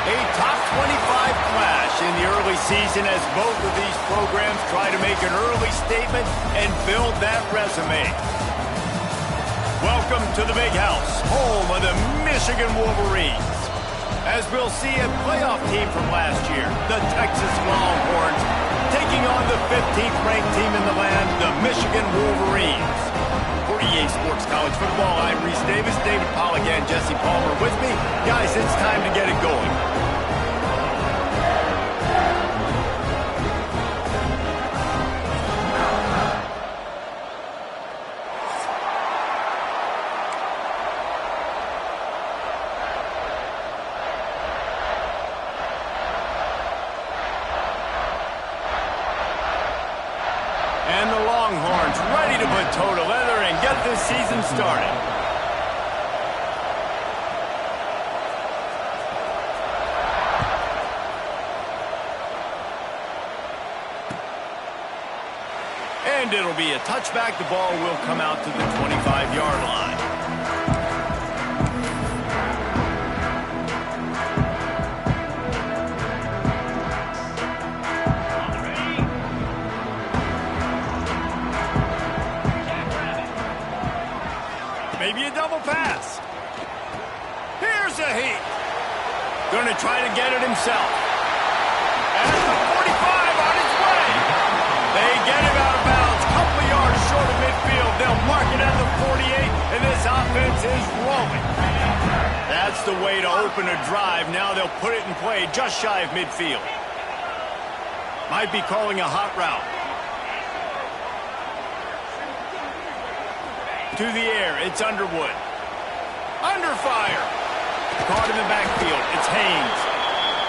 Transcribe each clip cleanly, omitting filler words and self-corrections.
A top 25 clash in the early season as both of these programs try to make an early statement and build that resume. Welcome to the Big House, home of the Michigan Wolverines. As we'll see a playoff team from last year, the Texas Longhorns, taking on the 15th ranked team in the land, the Michigan Wolverines. For EA Sports College Football, I'm Reese Davis, David Pollack, and Jesse Palmer with me. Guys, it's time to get it going. And the Longhorns ready to put toe to leather and get this season started. And it'll be a touchback. The ball will come out to the 25-yard line. Maybe a double pass. Here's a heat. Going to try to get it himself. And the 45 on his way. They get him out of bounds. Couple yards short of midfield. They'll mark it at the 48, and this offense is rolling. That's the way to open a drive. Now they'll put it in play just shy of midfield. Might be calling a hot route. To the air, it's Underwood. Under fire. Caught in the backfield, it's Haynes.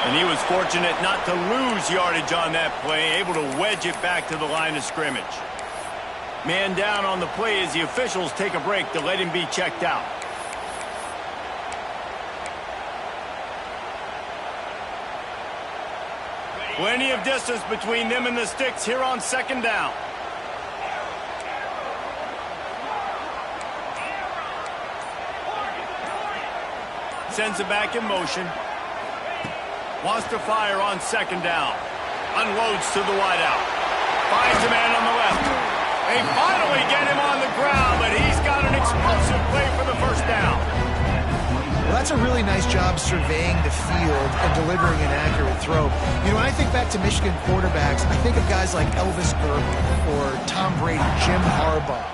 And he was fortunate not to lose yardage on that play, able to wedge it back to the line of scrimmage. Man down on the play as the officials take a break to let him be checked out. Plenty of distance between them and the sticks here on second down. Sends it back in motion. Wants to fire on second down. Unloads to the wideout. Finds a man on the left. They finally get him on the ground, but he's got an explosive play for the first down. Well, that's a really nice job surveying the field and delivering an accurate throw. You know, when I think back to Michigan quarterbacks, I think of guys like Elvis Gerber or Tom Brady, Jim Harbaugh,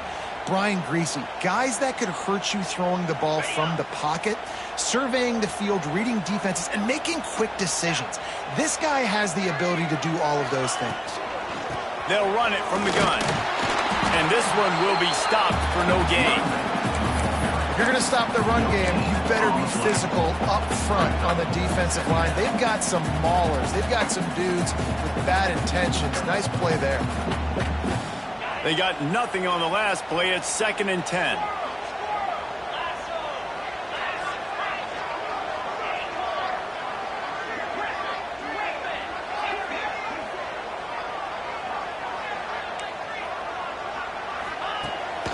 Brian Griese, guys that could hurt you throwing the ball from the pocket, surveying the field, reading defenses, and making quick decisions. This guy has the ability to do all of those things. They'll run it from the gun. And this one will be stopped for no gain. If you're going to stop the run game, you better be physical up front on the defensive line. They've got some maulers. They've got some dudes with bad intentions. Nice play there. They got nothing on the last play. It's 2nd and 10.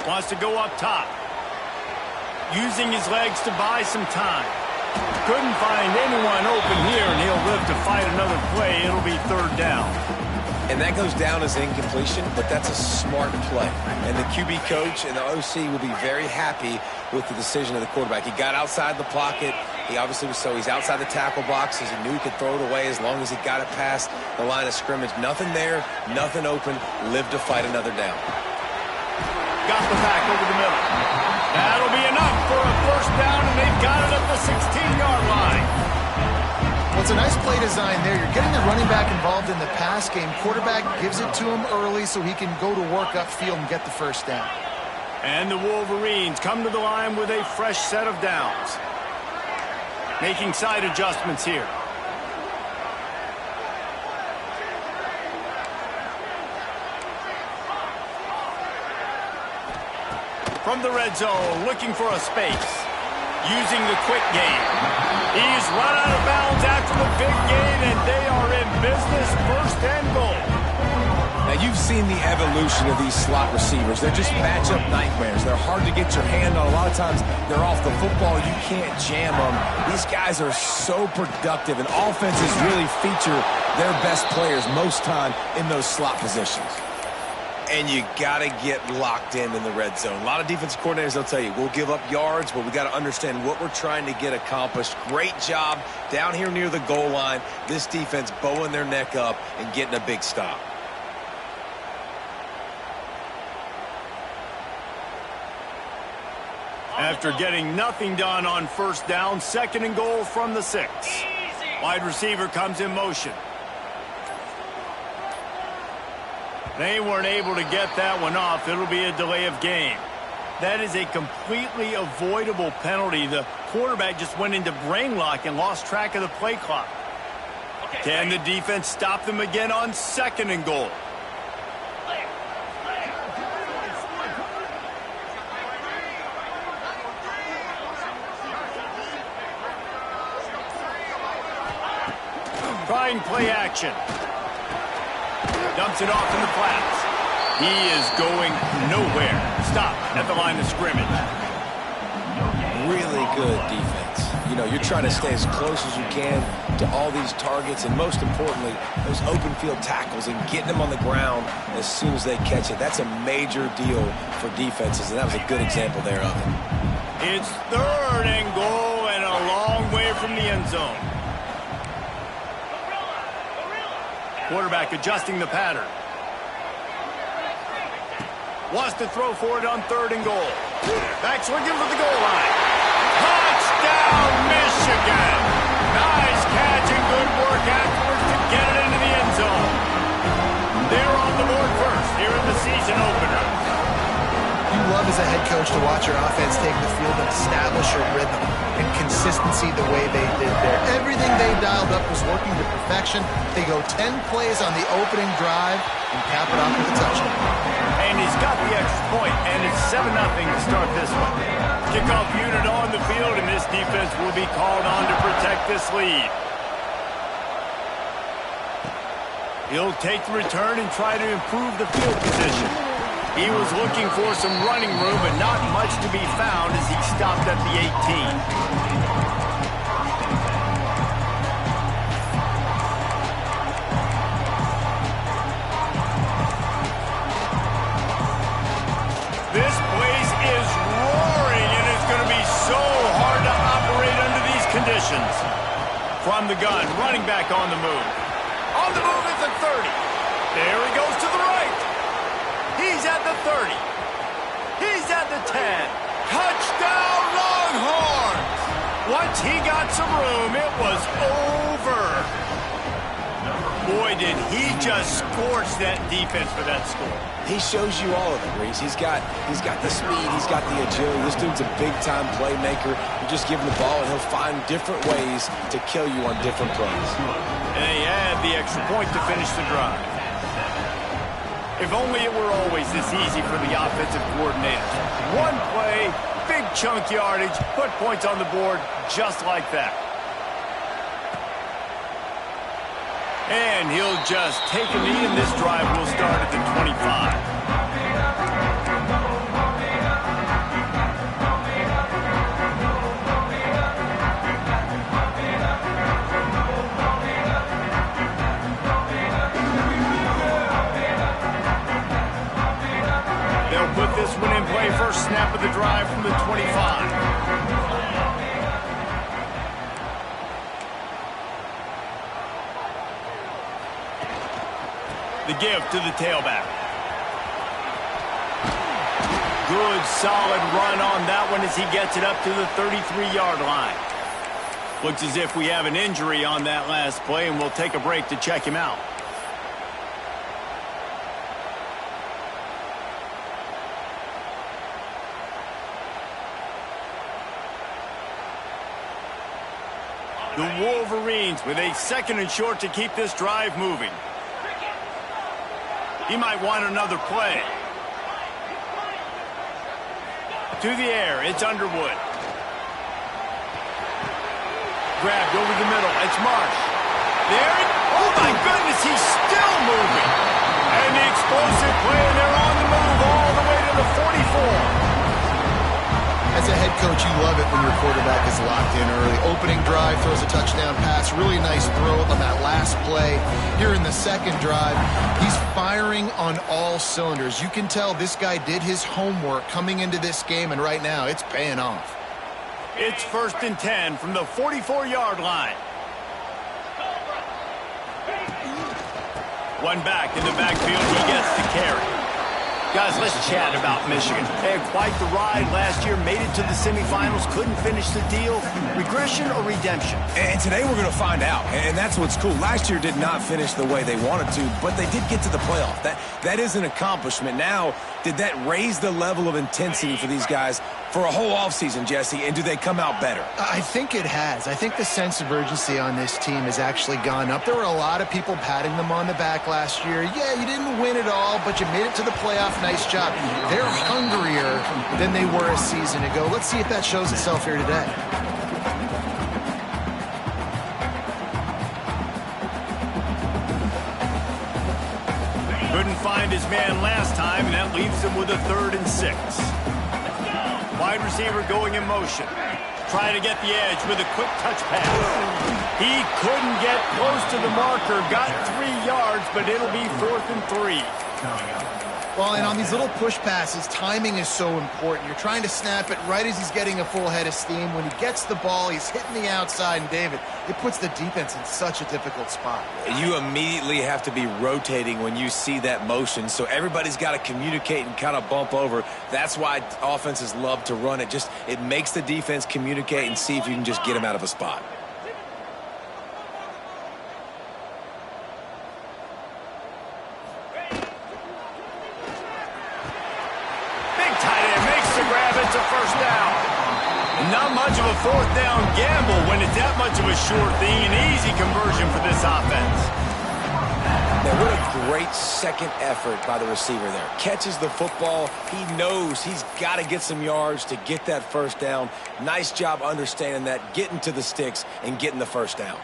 Wants to go up top. Using his legs to buy some time. Couldn't find anyone open here, and he'll live to fight another play. It'll be 3rd down. And that goes down as incompletion, but that's a smart play. And the QB coach and the OC will be very happy with the decision of the quarterback. He got outside the pocket. He obviously was he's outside the tackle boxes. He knew he could throw it away as long as he got it past the line of scrimmage. Nothing there, nothing open. Live to fight another down. Got the back over the middle. That'll be enough for a 1st down, and they've got it at the 16-yard line. Well, it's a nice play design there. You're getting the running back involved in the pass game. Quarterback gives it to him early so he can go to work upfield and get the 1st down. And the Wolverines come to the line with a fresh set of downs. Making side adjustments here. From the red zone, looking for a space. Using the quick game. He's run out of bounds after the big gain, and they are in business. 1st and goal. Now, You've seen the evolution of these slot receivers. They're just matchup nightmares. They're hard to get your hand on. A lot of times they're off the football. You can't jam them. These guys are so productive, and offenses really feature their best players most time in those slot positions. And you got to get locked in the red zone. A lot of defensive coordinators, they'll tell you, we'll give up yards, but we got to understand what we're trying to get accomplished. Great job down here near the goal line. This defense bowing their neck up and getting a big stop. After getting nothing done on first down, 2nd and goal from the 6. Wide receiver comes in motion. They weren't able to get that one off. It'll be a delay of game. That is a completely avoidable penalty. The quarterback just went into brain lock and lost track of the play clock. Can the defense stop them again on 2nd and goal? Trying play action. Dumps it off in the flats. He is going nowhere. Stop at the line of scrimmage. Really good defense. You know, you're trying to stay as close as you can to all these targets, and most importantly, those open field tackles and getting them on the ground as soon as they catch it. That's a major deal for defenses, and that was a good example there of it. It's 3rd and goal and a long way from the end zone. Quarterback adjusting the pattern. Wants to throw for it on 3rd and goal. Back swinging for the goal line. Touchdown, Michigan! Nice catch and good work afterwards to get it into the end zone. They're on the board first here in the season opener. You love as a head coach to watch your offense take the field and establish a rhythm and consistency the way they did there. Everything they dialed up was working to perfection. They go 10 plays on the opening drive and cap it off with a touchdown. And he's got the extra point, and it's 7-0 to start this one. Kickoff unit on the field, and this defense will be called on to protect this lead. He'll take the return and try to improve the field position. He was looking for some running room, but not much to be found as he stopped at the 18. This place is roaring, and it's going to be so hard to operate under these conditions. From the gun, running back on the move. On the move at the 30. There he goes to the right. He's at the 30. He's at the 10. Touchdown, Longhorns! Once he got some room, it was over. Boy, did he just scorch that defense for that score. He shows you all of it, Reese. He's got the speed, he's got the agility. This dude's a big-time playmaker. You just give him the ball, and he'll find different ways to kill you on different plays. And they add the extra point to finish the drive. If only it were always this easy for the offensive coordinators. One play, big chunk yardage, put points on the board just like that. And he'll just take a knee, and this drive will start at the 25. They'll put this one in play. First snap of the drive from the 25. The give to the tailback. Good, solid run on that one as he gets it up to the 33-yard line. Looks as if we have an injury on that last play, and we'll take a break to check him out. The Wolverines with a 2nd and short to keep this drive moving. He might want another play. To the air, it's Underwood. Grabbed over the middle, it's Marsh. There, oh my goodness, he's still moving. And the explosive play, and they're on the move all the way to the 44. As a head coach, you love it when your quarterback is locked in early. Opening drive, throws a touchdown pass. Really nice throw on that last play. Here in the second drive, he's firing on all cylinders. You can tell this guy did his homework coming into this game, and right now it's paying off. It's 1st and 10 from the 44-yard line. One back in the backfield, he gets the carry. Guys, let's chat about Michigan. They had quite the ride last year, made it to the semifinals, couldn't finish the deal. Regression or redemption? And today we're going to find out, and that's what's cool. Last year did not finish the way they wanted to, but they did get to the playoff. That is an accomplishment. Now, did that raise the level of intensity for these guys for a whole offseason, Jesse, and do they come out better? I think it has. I think the sense of urgency on this team has actually gone up. There were a lot of people patting them on the back last year. Yeah, you didn't win it all, but you made it to the playoff. Nice job. They're hungrier than they were a season ago. Let's see if that shows itself here today. Couldn't find his man last time, and that leaves him with a 3rd and 6. Wide receiver going in motion. Trying to get the edge with a quick touch pass. He couldn't get close to the marker. Got 3 yards, but it'll be 4th and 3. Well, and on these little push passes, timing is so important. You're trying to snap it right as he's getting a full head of steam. When he gets the ball, he's hitting the outside, and David, it puts the defense in such a difficult spot. You immediately have to be rotating when you see that motion, so everybody's got to communicate and kind of bump over. That's why offenses love to run it. It makes the defense communicate and see if you can just get them out of a spot. It's a 1st down. Not much of a 4th down gamble when it's that much of a sure thing. An easy conversion for this offense. Now, what a great second effort by the receiver there. Catches the football. He knows he's got to get some yards to get that 1st down. Nice job understanding that, getting to the sticks and getting the 1st down.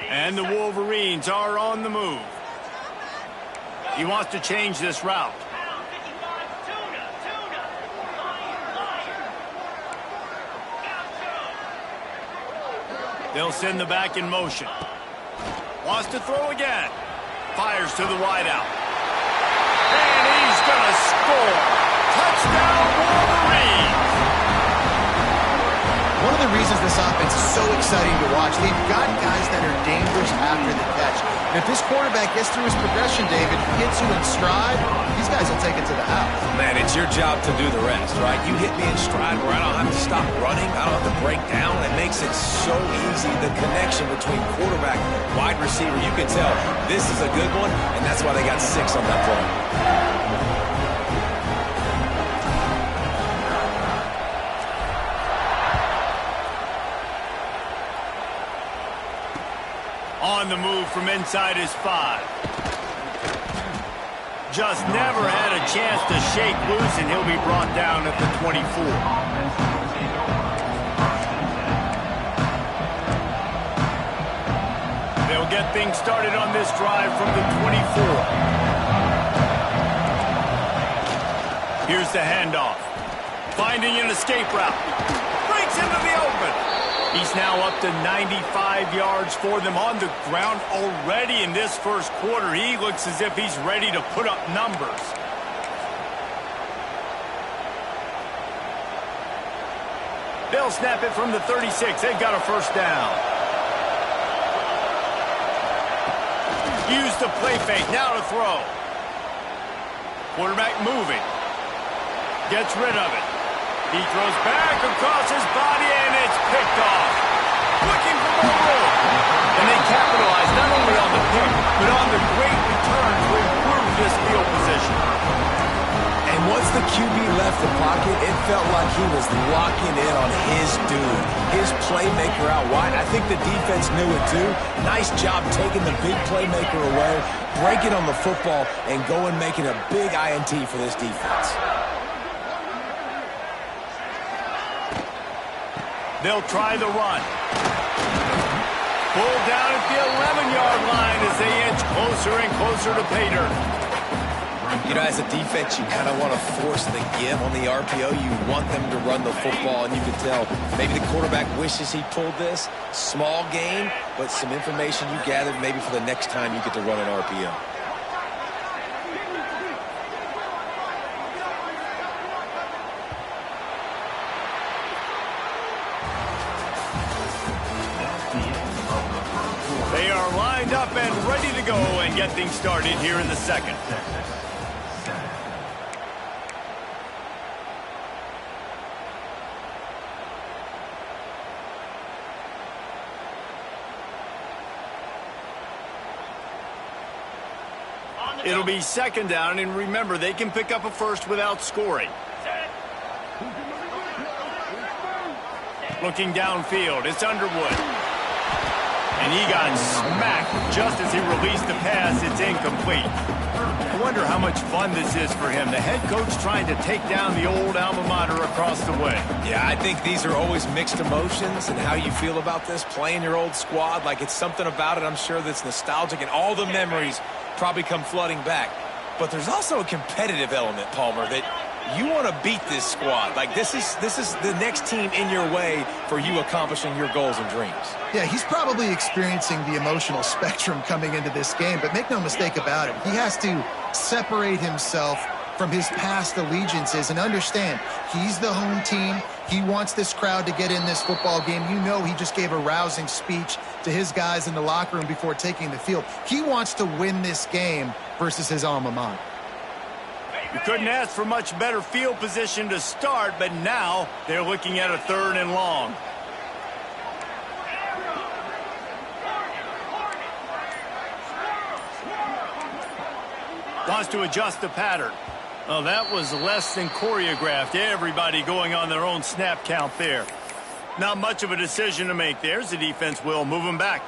And the Wolverines are on the move. He wants to change this route. They'll send the back in motion. Wants to throw again. Fires to the wideout. And he's going to score. Touchdown, Wolverines! One of the reasons this offense is so exciting to watch, they've got guys that are dangerous after the catch. And if this quarterback gets through his progression, David, hits you in stride, these guys will take it to the house. Man, it's your job to do the rest, right? You hit me in stride where I don't have to stop running. I don't have to break down. It makes it so easy. The connection between quarterback and wide receiver, you can tell this is a good one, and that's why they got 6 on that play. On the move from inside his 5. Just never had a chance to shake loose, and he'll be brought down at the 24. They'll get things started on this drive from the 24. Here's the handoff. Finding an escape route. Breaks into the open. He's now up to 95 yards for them on the ground already in this 1st quarter. He looks as if he's ready to put up numbers. They'll snap it from the 36. They've got a 1st down. Use the play fake. Now to throw. Quarterback moving. Gets rid of it. He throws back across his body, and it's picked off. Looking for more room. And they capitalize not only on the pick, but on the great return to improve this field position. And once the QB left the pocket, it felt like he was locking in on his dude, his playmaker out wide. I think the defense knew it too. Nice job taking the big playmaker away, breaking on the football, and going making a big INT for this defense. They'll try the run. Pulled down at the 11-yard line as they inch closer and closer to pay dirt. You know, as a defense, you kind of want to force the give on the RPO. You want them to run the football, and you can tell maybe the quarterback wishes he pulled this. Small gain, but some information you gathered maybe for the next time you get to run an RPO. They are lined up and ready to go and get things started here in the second. It'll be second down, and remember, they can pick up a first without scoring. Looking downfield, it's Underwood. And he got smacked just as he released the pass. It's incomplete. I wonder how much fun this is for him. The head coach trying to take down the old alma mater across the way. Yeah, I think these are always mixed emotions and how you feel about this, playing your old squad. Like, it's something about it, I'm sure, that's nostalgic, and all the memories probably come flooding back. But there's also a competitive element, Palmer, that you want to beat this squad. Like, this is the next team in your way for you accomplishing your goals and dreams. Yeah, he's probably experiencing the emotional spectrum coming into this game, but make no mistake about it. He has to separate himself from his past allegiances and understand he's the home team. He wants this crowd to get in this football game. You know, he just gave a rousing speech to his guys in the locker room before taking the field. He wants to win this game versus his alma mater. You couldn't ask for much better field position to start, but now they're looking at a 3rd and long. Wants to adjust the pattern. Well, that was less than choreographed. Everybody going on their own snap count there. Not much of a decision to make there. The defense will move him back.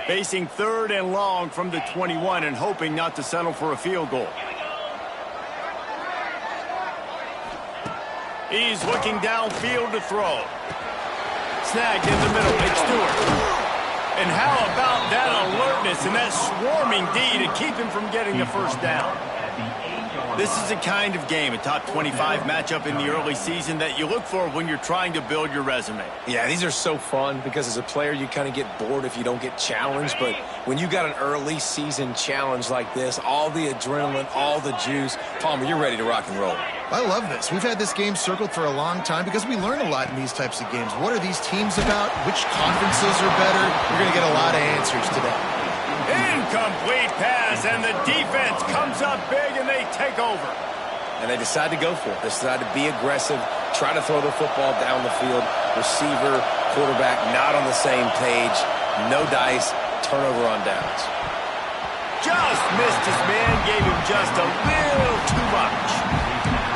Facing 3rd and long from the 21 and hoping not to settle for a field goal. He's looking downfield to throw. Snagged in the middle. It's Stewart. And how about that alertness and that swarming D to keep him from getting the first down? This is the kind of game, a top 25 matchup in the early season, that you look for when you're trying to build your resume. Yeah, these are so fun because as a player you kind of get bored if you don't get challenged, but when you got an early season challenge like this, all the adrenaline, all the juice, Palmer, you're ready to rock and roll. I love this. We've had this game circled for a long time because we learn a lot in these types of games. What are these teams about? Which conferences are better? We're going to get a lot of answers today. Incomplete pass, and the defense comes up big, and they take over. And they decide to go for it. They decide to be aggressive, try to throw the football down the field. Receiver, quarterback, not on the same page. No dice, turnover on downs. Just missed his man, gave him just a little too much.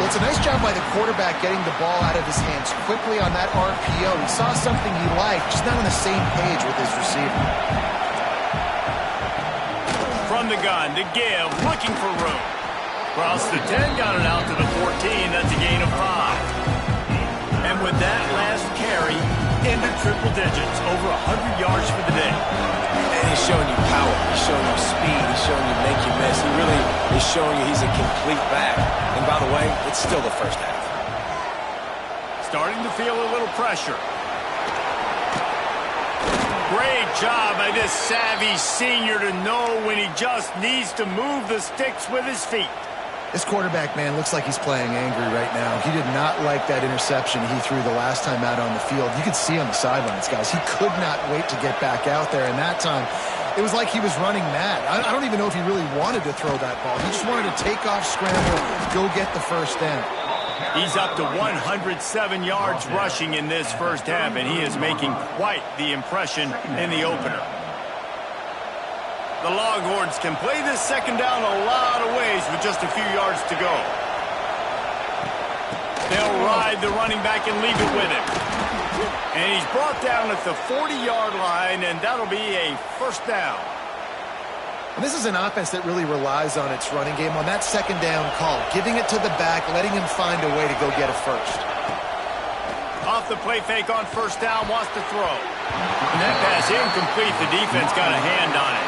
Well, it's a nice job by the quarterback getting the ball out of his hands quickly on that RPO. He saw something he liked, just not on the same page with his receiver. From the gun to give, looking for room. Cross the 10, got it out to the 14. That's a gain of 5. And with that last carry, into triple digits, over 100 yards for the day. And he's showing you power. He's showing you speed. He's showing you make you miss. He really is showing you he's a complete back. And by the way, it's still the first half. Starting to feel a little pressure. Great job by this savvy senior to know when he just needs to move the sticks with his feet. This quarterback, man, looks like he's playing angry right now. He did not like that interception he threw the last time out on the field. You could see on the sidelines, guys. He could not wait to get back out there, and that time it was like he was running mad. I don't even know if he really wanted to throw that ball. He just wanted to take off, scramble, go get the first down. He's up to 107 yards rushing in this first half, and he is making quite the impression in the opener. The Longhorns can play this second down a lot of ways with just a few yards to go. They'll ride the running back and leave it with him. And he's brought down at the 40-yard line, and that'll be a first down. And this is an offense that really relies on its running game on that second down call, giving it to the back, letting him find a way to go get a first. Off the play fake on first down, wants to throw. And that pass incomplete. The defense got a hand on it.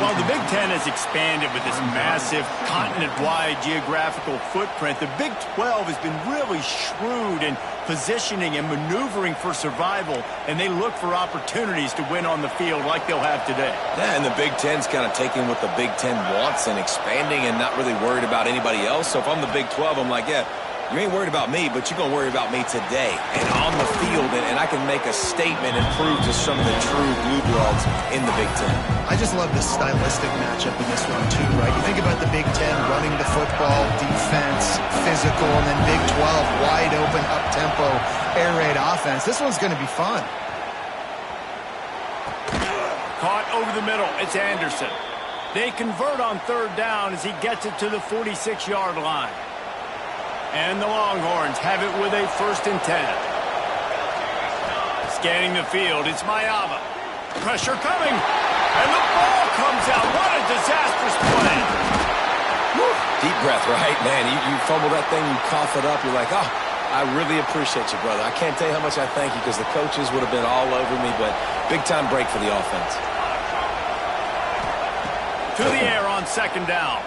Well, the Big Ten has expanded with this massive continent-wide geographical footprint. The Big 12 has been really shrewd in positioning and maneuvering for survival, and they look for opportunities to win on the field like they'll have today. Yeah, and the Big Ten's kind of taking what the Big Ten wants and expanding and not really worried about anybody else. So if I'm the Big 12, I'm like, yeah, you ain't worried about me, but you're going to worry about me today and on the field, and I can make a statement and prove to some of the true blue bloods in the Big Ten. I just love the stylistic matchup in this one, too, right? You think about the Big Ten running the football, defense, physical, and then Big 12, wide open, up-tempo, air raid offense. This one's going to be fun. Caught over the middle. It's Anderson. They convert on third down as he gets it to the 46-yard line. And the Longhorns have it with a 1st and 10. Scanning the field, it's Ncaa. Pressure coming, and the ball comes out. What a disastrous play. Woo. Deep breath, right? Man, you fumble that thing, you cough it up, you're like, oh, I really appreciate you, brother. I can't tell you how much I thank you because the coaches would have been all over me, but big-time break for the offense. To the air on 2nd down.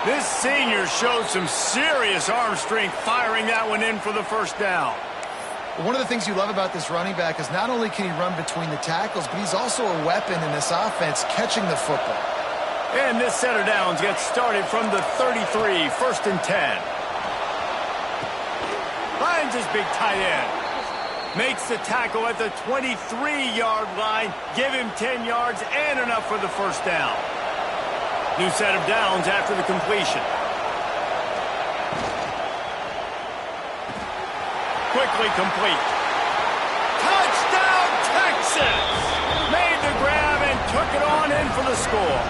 This senior showed some serious arm strength firing that one in for the 1st down. One of the things you love about this running back is not only can he run between the tackles, but he's also a weapon in this offense catching the football. And this set of downs gets started from the 33, 1st and 10. Finds his big tight end. Makes the tackle at the 23-yard line. Give him 10 yards and enough for the 1st down. New set of downs after the completion. Quickly complete. Touchdown, Texas! Made the grab and took it on in for the score.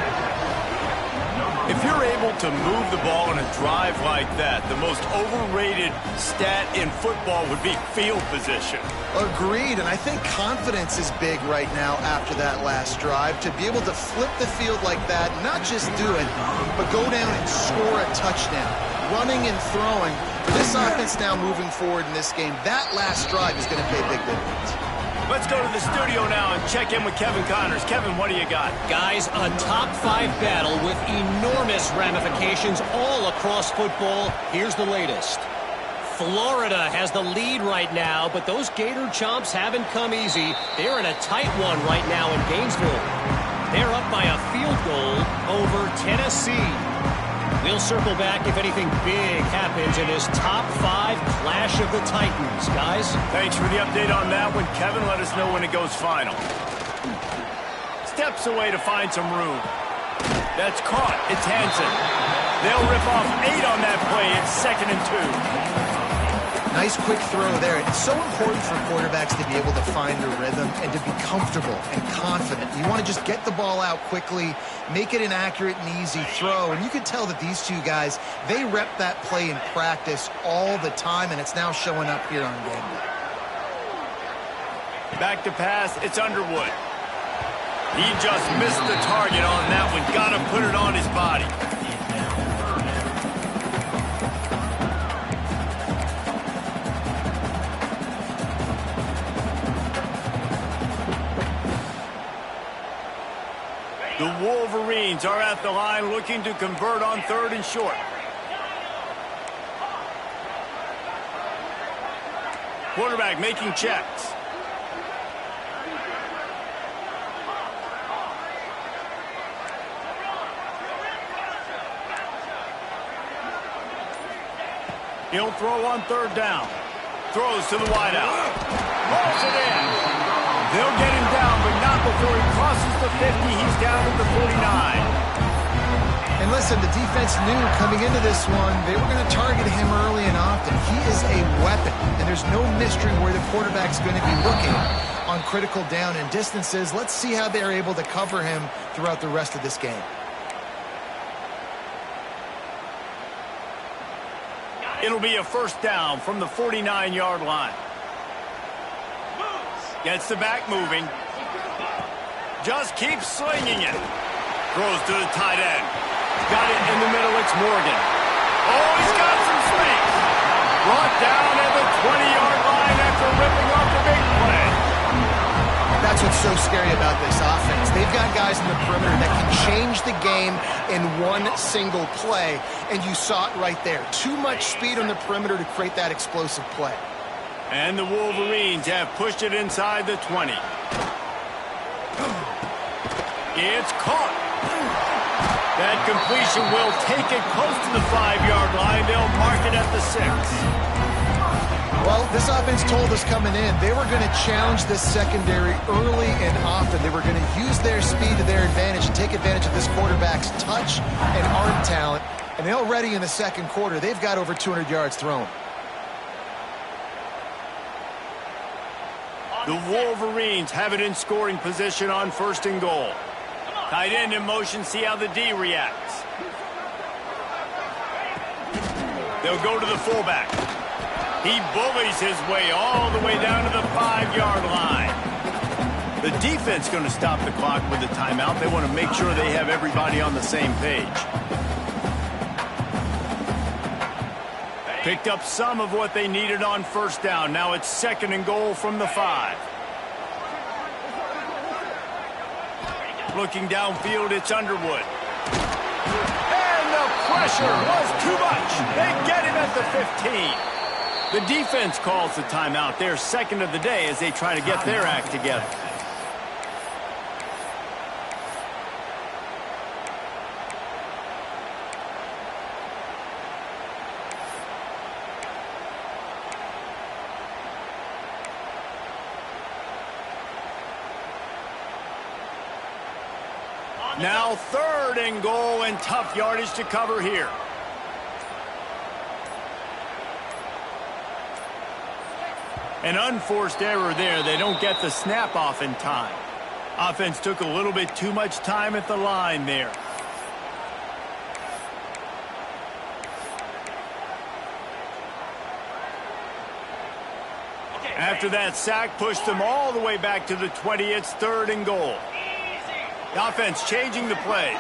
If you're able to move the ball in a drive like that, the most overrated stat in football would be field position. Agreed, and I think confidence is big right now after that last drive. To be able to flip the field like that, not just do it, but go down and score a touchdown. Running and throwing. For this offense now moving forward in this game, that last drive is going to pay big dividends. Let's go to the studio now and check in with Kevin Connors. Kevin, what do you got? Guys, a top-5 battle with enormous ramifications all across football. Here's the latest. Florida has the lead right now, but those Gator Chomps haven't come easy. They're in a tight one right now in Gainesville. They're up by a field goal over Tennessee. We'll circle back if anything big happens in this top-5 clash of the Titans, guys. Thanks for the update on that one, Kevin. Let us know when it goes final. Steps away to find some room. That's caught. It's Hansen. They'll rip off 8 on that play. It's 2nd and 2. Nice quick throw there. It's so important for quarterbacks to be able to find a rhythm and to be comfortable and confident. You want to just get the ball out quickly, make it an accurate and easy throw. And you can tell that these two guys, they rep that play in practice all the time, and it's now showing up here on game day. Back to pass. It's Underwood. He just missed the target on that one. Got to put it on his body. The Wolverines are at the line looking to convert on 3rd and short. Quarterback making checks. He'll throw on 3rd down. Throws to the wideout. Balls it in. They'll get him down, but not before he crosses the 50. He's down at the 49. And listen, the defense knew coming into this one, they were going to target him early and often. He is a weapon, and there's no mystery where the quarterback's going to be looking on critical down and distances. Let's see how they're able to cover him throughout the rest of this game. It'll be a 1st down from the 49-yard line. Gets the back moving. just keeps slinging it. Throws to the tight end. Got it in the middle. It's Morgan. Oh, he's got some space. Brought down at the 20-yard line after ripping off the big play. That's what's so scary about this offense. They've got guys in the perimeter that can change the game in one single play, and you saw it right there. Too much speed on the perimeter to create that explosive play. And the Wolverines have pushed it inside the 20. It's caught. That completion will take it close to the 5-yard line. They'll mark it at the 6. Well, this offense told us coming in they were going to challenge this secondary early and often. They were going to use their speed to their advantage and take advantage of this quarterback's touch and arm talent. And already in the second quarter, they've got over 200 yards thrown. The Wolverines have it in scoring position on 1st and goal. Tight end in motion, see how the D reacts. They'll go to the fullback. He bullies his way all the way down to the 5-yard line. The defense going to stop the clock with a timeout. They want to make sure they have everybody on the same page. Picked up some of what they needed on 1st down. Now it's 2nd and goal from the 5. Looking downfield, it's Underwood. And the pressure was too much. They get him at the 15. The defense calls the timeout. They're 2nd of the day as they try to get their act together. Now 3rd and goal and tough yardage to cover here. An unforced error there. They don't get the snap off in time. Offense took a little bit too much time at the line there. After that sack pushed them all the way back to the 20. It's 3rd and goal. The offense changing the play.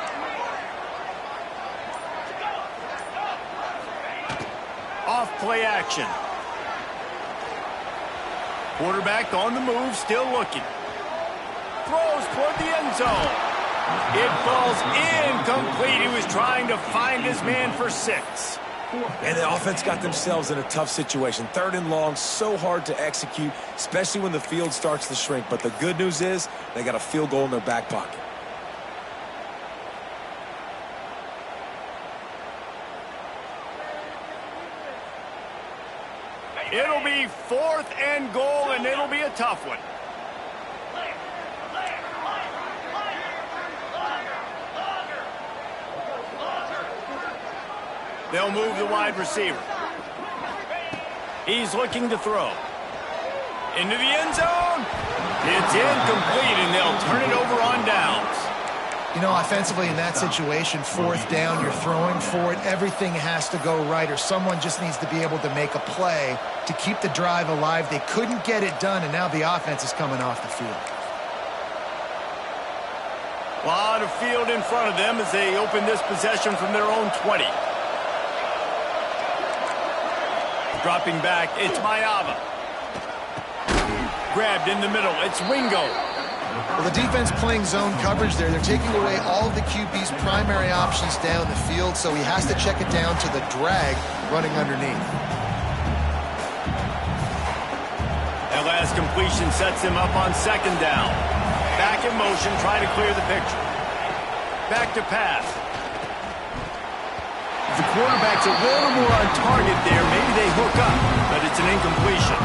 Off play action. Quarterback on the move, still looking. Throws toward the end zone. It falls incomplete. He was trying to find his man for 6. And the offense got themselves in a tough situation. 3rd and long, so hard to execute, especially when the field starts to shrink. But the good news is they got a field goal in their back pocket. It'll be 4th and goal, and it'll be a tough one. They'll move the wide receiver. He's looking to throw. Into the end zone. It's incomplete, and they'll turn it over on downs. You know, offensively in that situation, 4th down, you're throwing for it. Everything has to go right, or someone just needs to be able to make a play to keep the drive alive. They couldn't get it done, and now the offense is coming off the field. A lot of field in front of them as they open this possession from their own 20. Dropping back, it's Mayava. Grabbed in the middle, it's Wingo. Well, the defense playing zone coverage there. They're taking away all of the QB's primary options down the field, so he has to check it down to the drag running underneath. That last completion sets him up on 2nd down. Back in motion, try to clear the picture. Back to pass. The quarterback's a little more on target there. Maybe they hook up, but it's an incompletion.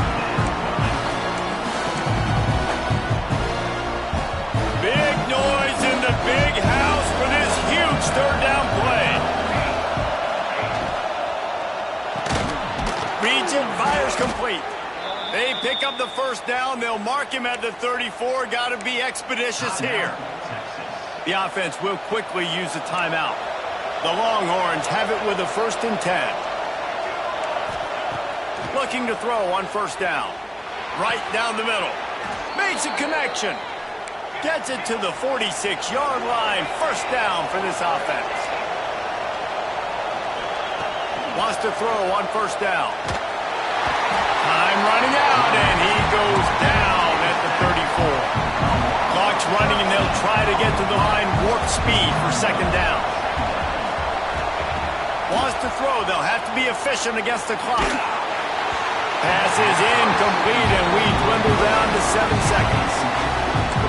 Big noise in the big house for this huge 3rd down play. Reads it, fires complete. They pick up the 1st down. They'll mark him at the 34. Got to be expeditious here. The offense will quickly use a timeout. The Longhorns have it with a 1st and 10. Looking to throw on 1st down. Right down the middle. Makes a connection. Gets it to the 46-yard line. First down for this offense. Wants to throw on first down. Time running out, and he goes down at the 34. Clock's running, and they'll try to get to the line warp speed for second down. Wants to throw. They'll have to be efficient against the clock. Pass is incomplete, and we dwindle down to 7 seconds.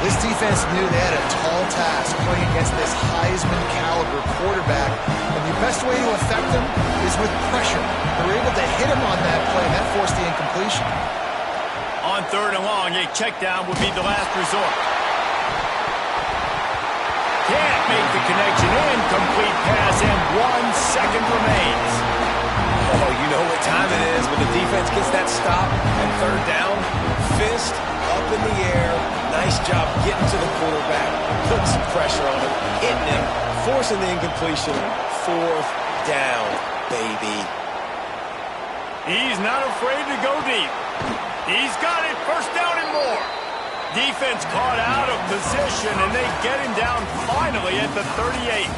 This defense knew they had a tall task playing against this Heisman-caliber quarterback, and the best way to affect him is with pressure. They were able to hit him on that play, and that forced the incompletion. On third and long, a check down would be the last resort. Can't make the connection. Incomplete pass, and 1 second remains. Oh, you know what time it is when the defense gets that stop and third down. Fist up in the air. Nice job getting to the quarterback, putting some pressure on him, hitting him, forcing the incompletion. Fourth down, baby. He's not afraid to go deep. He's got it. First down and more. Defense caught out of position, and they get him down finally at the 38.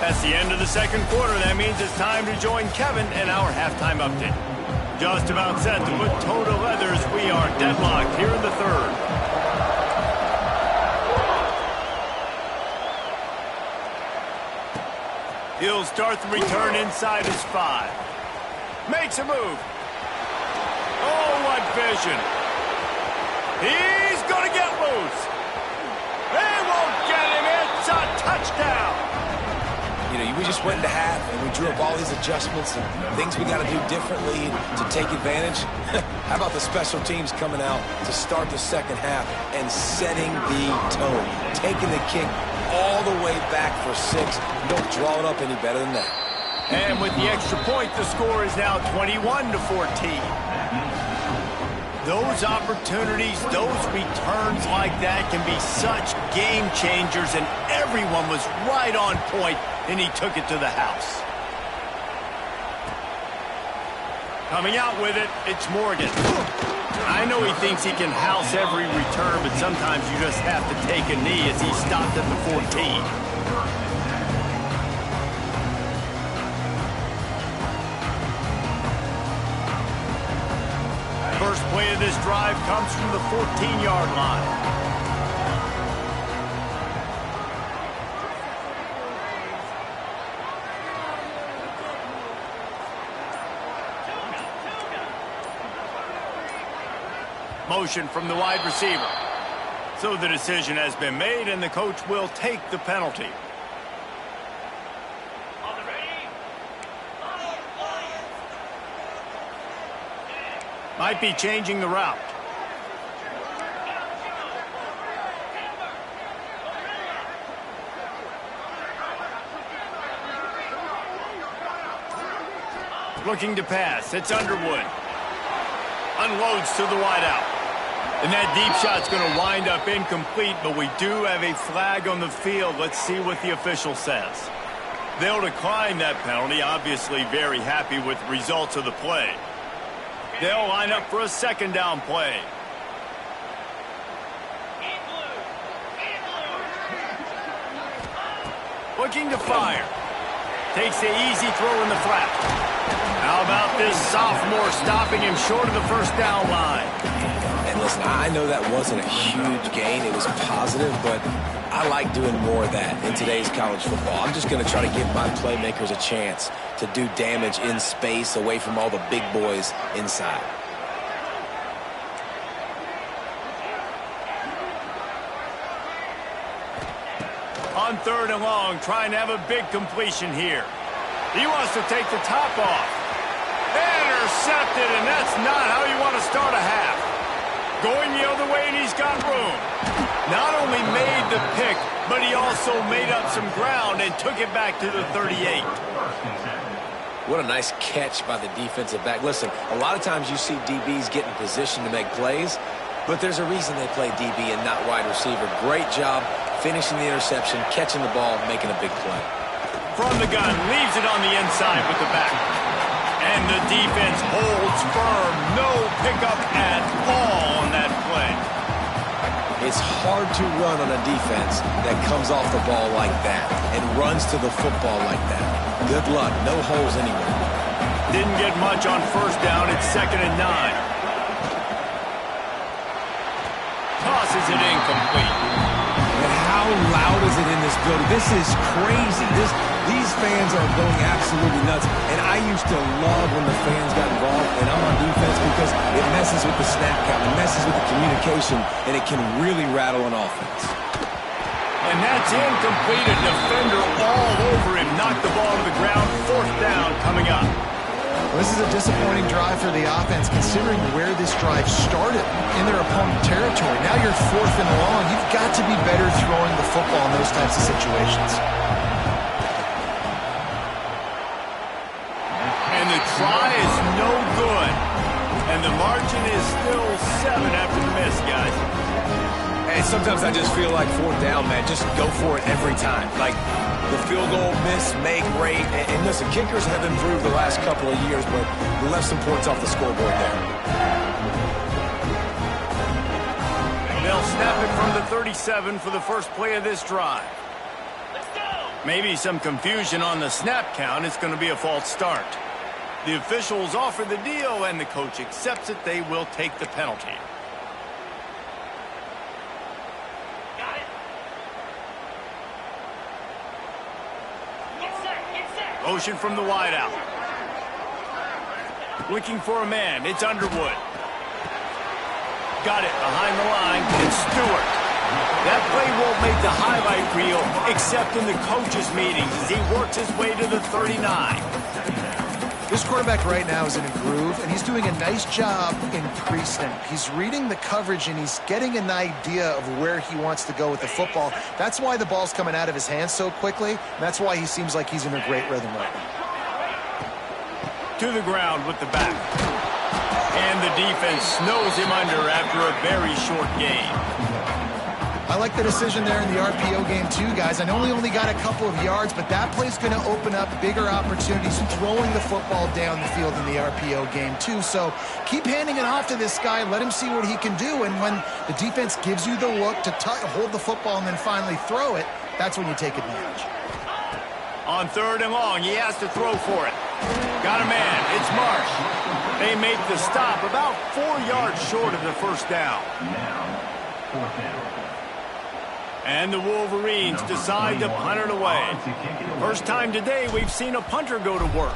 That's the end of the second quarter. That means it's time to join Kevin in our halftime update. Just about set to put toe to leathers. We are deadlocked here in the third. He'll start the return inside his 5. Makes a move. Oh, what vision. He's going to get loose. They won't get him. It's a touchdown. You know, we just went into half, and we drew up all these adjustments and things we got to do differently to take advantage. How about the special teams coming out to start the second half and setting the tone, taking the kick all the way back for 6. You don't draw it up any better than that. And with the extra point, the score is now 21-14. Those opportunities, those returns like that can be such game changers, and everyone was right on point, and he took it to the house. Coming out with it, it's Morgan. I know he thinks he can house every return, but sometimes you just have to take a knee as he stopped at the 14. First play of this drive comes from the 14-yard line. Motion from the wide receiver. So the decision has been made, and the coach will take the penalty. Might be changing the route. Looking to pass. It's Underwood. Unloads to the wideout. And that deep shot's going to wind up incomplete, but we do have a flag on the field. Let's see what the official says. They'll decline that penalty, obviously very happy with the results of the play. They'll line up for a second down play. Looking to fire. Takes the easy throw in the flat. How about this sophomore stopping him short of the first down line? And listen, I know that wasn't a huge gain. It was positive, but I like doing more of that in today's college football. I'm just going to try to give my playmakers a chance to do damage in space away from all the big boys inside. On third and long, trying to have a big completion here. He wants to take the top off. Intercepted, and that's not how you want to start a half. Going the other way, and he's got room. Not only made the pick, but he also made up some ground and took it back to the 38. What a nice catch by the defensive back. Listen, a lot of times you see DBs get in position to make plays, but there's a reason they play DB and not wide receiver. Great job finishing the interception, catching the ball, making a big play. From the gun, leaves it on the inside with the back. And the defense holds firm. No pickup at all on that play. It's hard to run on a defense that comes off the ball like that and runs to the football like that. Good luck. No holes anywhere. Didn't get much on first down. It's 2nd and 9. Tosses it incomplete. And how loud is it in this building? This is crazy. These fans are going absolutely nuts. And I used to love when the fans got involved, and I'm on defense because it messes with the snap count, it messes with the communication, and it can really rattle an offense. And that's incomplete. A defender all over him. Knocked the ball to the ground. 4th down coming up. Well, this is a disappointing drive for the offense, considering where this drive started in their opponent territory. Now you're 4th and long. You've got to be better throwing the football in those types of situations. And the try is no good. And the margin is still 7 after the miss, guys. And sometimes I just feel like 4th down, man. Just go for it every time. Like, the field goal, miss, make, rate. And listen, kickers have improved the last couple of years, but we left some points off the scoreboard there. They'll snap it from the 37 for the first play of this drive. Let's go. Maybe some confusion on the snap count. It's going to be a false start. The officials offer the deal, and the coach accepts it. They will take the penalty. Motion from the wideout. Looking for a man. It's Underwood. Got it behind the line. It's Stewart. That play won't make the highlight reel except in the coaches' meetings as he works his way to the 39. This quarterback right now is in a groove, and he's doing a nice job in pre-snap. He's reading the coverage, and he's getting an idea of where he wants to go with the football. That's why the ball's coming out of his hands so quickly, and that's why he seems like he's in a great rhythm right now. To the ground with the back. And the defense snows him under after a very short game. I like the decision there in the RPO game too, guys. I know he only got a couple of yards, but that play's going to open up bigger opportunities throwing the football down the field in the RPO game too. So keep handing it off to this guy. Let him see what he can do. And when the defense gives you the look to hold the football and then finally throw it, that's when you take advantage. On 3rd and long, he has to throw for it. Got a man. It's Marsh. They make the stop about 4 yards short of the first down. And the Wolverines decide to punt it away. First time today we've seen a punter go to work.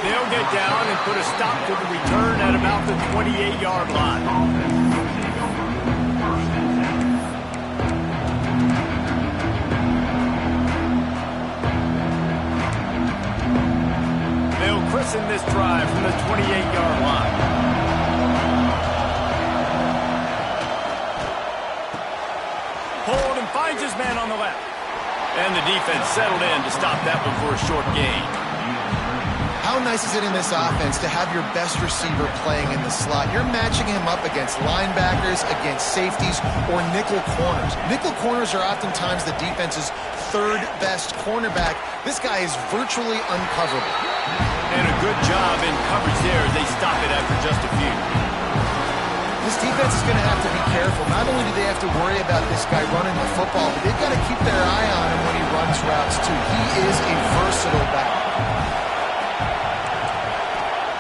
They'll get down and put a stop to the return at about the 28-yard line. They'll christen this drive from the 28-yard line. Hold and finds his man on the left. And the defense settled in to stop that one for a short gain. How nice is it in this offense to have your best receiver playing in the slot? You're matching him up against linebackers, against safeties, or nickel corners. Nickel corners are oftentimes the defense's 3rd best cornerback. This guy is virtually uncoverable. And a good job in coverage there as they stop it after just a few. This defense is going to have to be careful. Not only do they have to worry about this guy running the football, but they've got to keep their eye on him when he runs routes too. He is a versatile back.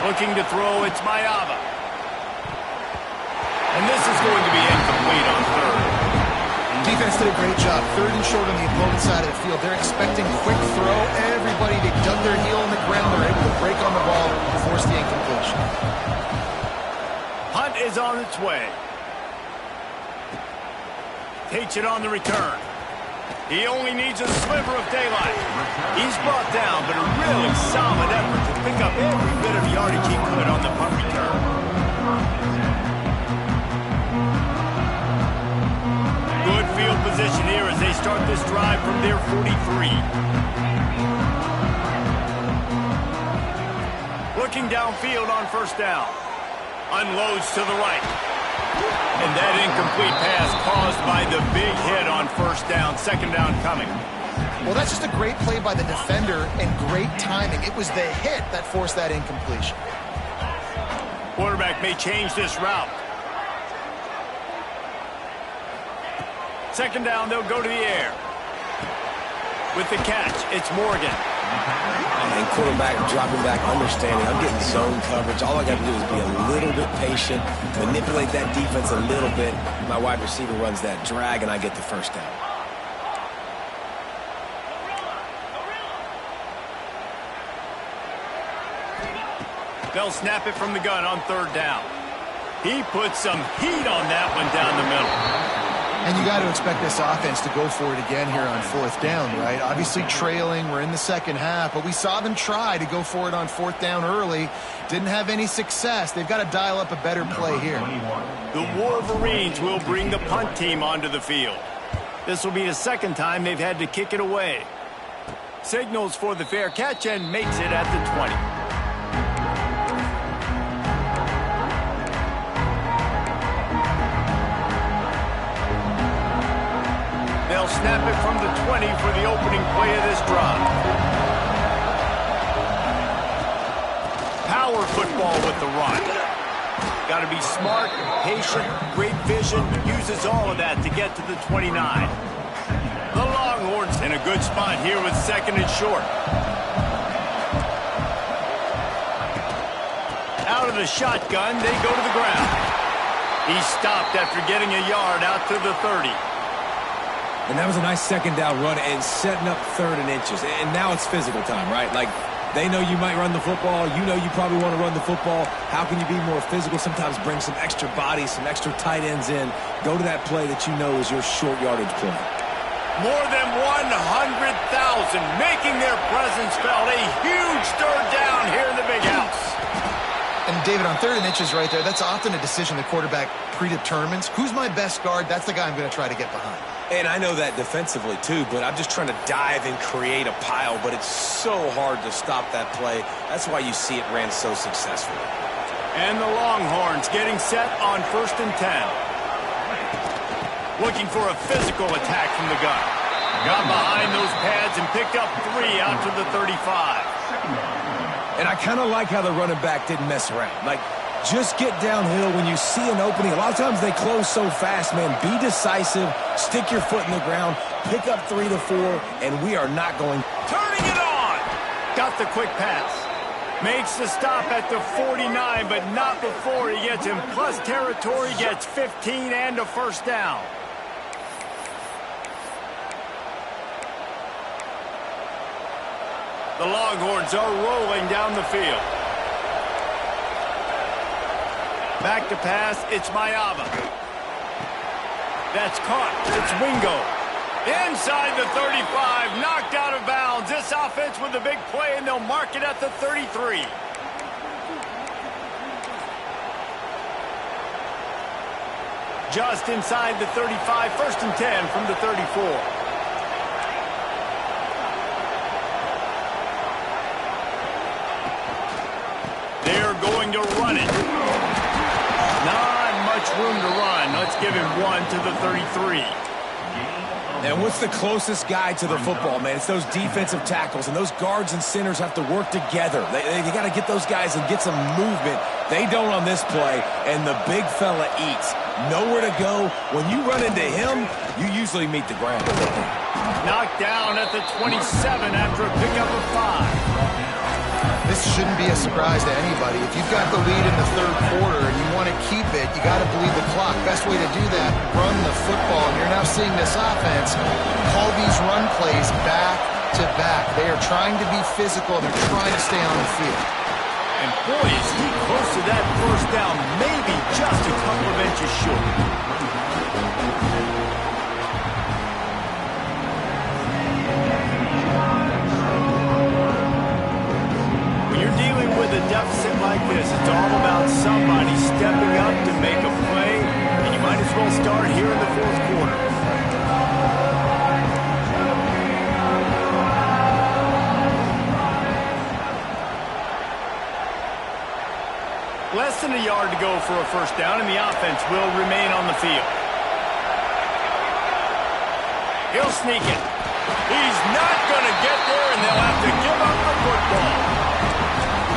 Looking to throw, it's Mayava. And this is going to be incomplete on 3rd. Defense did a great job. 3rd and short on the opponent's side of the field. They're expecting quick throw. Everybody, they dug their heel on the ground. They're able to break on the ball and force the incompletion. Hunt is on its way. Takes it on the return. He only needs a sliver of daylight. He's brought down, but a really solid effort to pick up every bit of yardage he could on the punt return. Good field position here as they start this drive from their 43. Looking downfield on first down. Unloads to the right. And that incomplete pass caused by the big hit on first down, second down coming. Well, that's just a great play by the defender and great timing. It was the hit that forced that incompletion. Quarterback may change this route. Second down, they'll go to the air. With the catch, it's Morgan. And quarterback dropping back, understanding I'm getting zone coverage. All I got to do is be a little bit patient, manipulate that defense a little bit. My wide receiver runs that drag, and I get the first down. They'll snap it from the gun on third down. He put some heat on that one down the middle. And you got to expect this offense to go for it again here on fourth down, right? Obviously trailing, we're in the second half, but we saw them try to go for it on fourth down early. Didn't have any success. They've got to dial up a better play here. The Wolverines will bring the punt team onto the field. This will be the second time they've had to kick it away. Signals for the fair catch and makes it at the 20. They'll snap it from the 20 for the opening play of this drive. Power football with the run. Got to be smart, patient, great vision, uses all of that to get to the 29. The Longhorns in a good spot here with second and short. Out of the shotgun, they go to the ground. He stopped after getting a yard out to the 30. And that was a nice second down run and setting up third and inches. And now it's physical time, right? Like, they know you might run the football. You know you probably want to run the football. How can you be more physical? Sometimes bring some extra bodies, some extra tight ends in. Go to that play that you know is your short yardage play. More than 100,000 making their presence felt. A huge third down here in the big house. And David, on third and inches right there, that's often a decision the quarterback predetermines. Who's my best guard? That's the guy I'm going to try to get behind. And I know that defensively, too, but I'm just trying to dive and create a pile, but it's so hard to stop that play. That's why you see it ran so successfully. And the Longhorns getting set on first and 10. Looking for a physical attack from the gun. Got behind those pads and picked up 3 out to the 35. And I kind of like how the running back didn't mess around. Like, just get downhill when you see an opening. A lot of times they close so fast, man. Be decisive, stick your foot in the ground, pick up 3 to 4, and we are not going. Turning it on! Got the quick pass. Makes the stop at the 49, but not before he gets in plus territory, gets 15 and a first down. The Longhorns are rolling down the field. Back to pass, it's Mayava. That's caught, it's Wingo. Inside the 35, knocked out of bounds. This offense with a big play, and they'll mark it at the 33. Just inside the 35, first and 10 from the 34. They're going to run it. Not much room to run. Let's give him 1 to the 33. And what's the closest guy to the football, man? It's those defensive tackles, and those guards and centers have to work together. They got to get those guys and get some movement. They don't on this play, and the big fella eats. Nowhere to go. When you run into him, you usually meet the ground. Knocked down at the 27 after a pickup of 5. This shouldn't be a surprise to anybody. If you've got the lead in the third quarter and you want to keep it, you got to bleed the clock. Best way to do that, run the football. And you're now seeing this offense call these run plays back to back. They are trying to be physical. They're trying to stay on the field. And boy, is he close to that first down, maybe just a couple of inches short. With a deficit like this, it's all about somebody stepping up to make a play, and you might as well start here in the fourth quarter. Less than than a yard to go for a first down, and the offense will remain on the field. He'll sneak it. He's not going to get there, and they'll have to give up the football.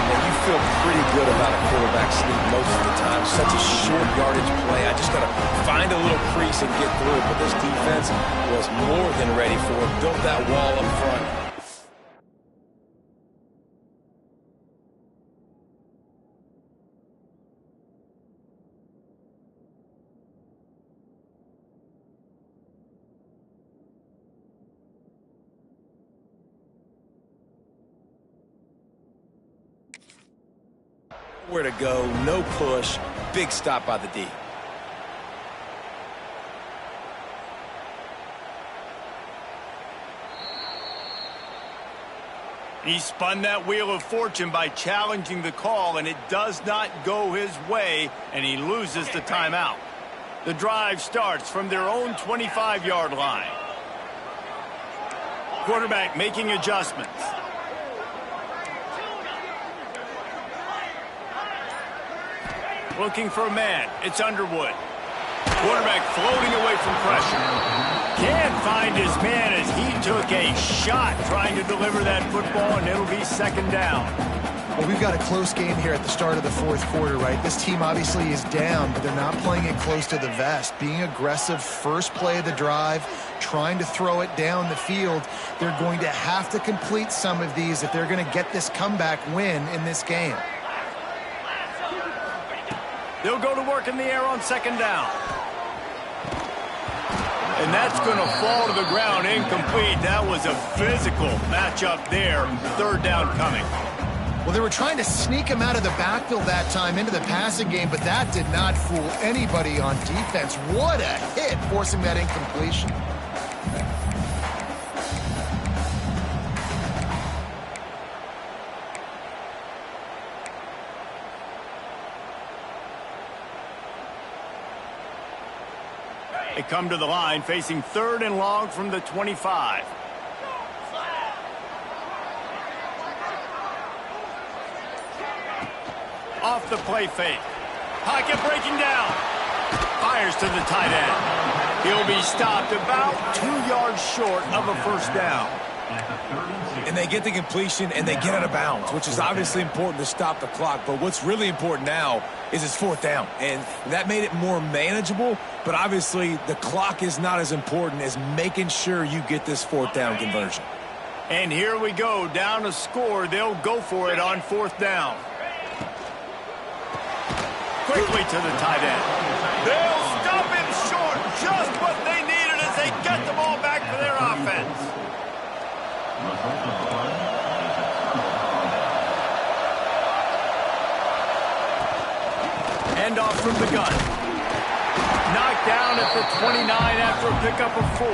Well, you feel pretty good about a quarterback sneak most of the time. Such a short yardage play. I just got to find a little crease and get through it. But this defense was more than ready for it. Built that wall up front. Where to go, no push, big stop by the D. He spun that wheel of fortune by challenging the call, and it does not go his way, and he loses the timeout. The drive starts from their own 25-yard line. Quarterback making adjustments. Looking for a man. It's Underwood. Quarterback floating away from pressure. Can't find his man as he took a shot trying to deliver that football, and it'll be second down. Well, we've got a close game here at the start of the fourth quarter, right? This team obviously is down, but they're not playing it close to the vest. Being aggressive, first play of the drive, trying to throw it down the field. They're going to have to complete some of these if they're going to get this comeback win in this game. They'll go to work in the air on second down. And that's going to fall to the ground incomplete. That was a physical matchup there. Third down coming. Well, they were trying to sneak him out of the backfield that time into the passing game, but that did not fool anybody on defense. What a hit, forcing that incompletion. They come to the line facing third and long from the 25. Off the play fake. Pocket breaking down. Fires to the tight end. He'll be stopped about 2 yards short of a first down. And they get the completion and they get out of bounds, which is obviously important to stop the clock. But what's really important now is it's fourth down. And that made it more manageable. But obviously the clock is not as important as making sure you get this fourth down conversion. And here we go. Down a score. They'll go for it on fourth down. Quickly to the tight end. They'll stop him short. Just what they needed as they get the ball back for their offense. Hand off from the gun. Knocked down at the 29 after a pickup of 4.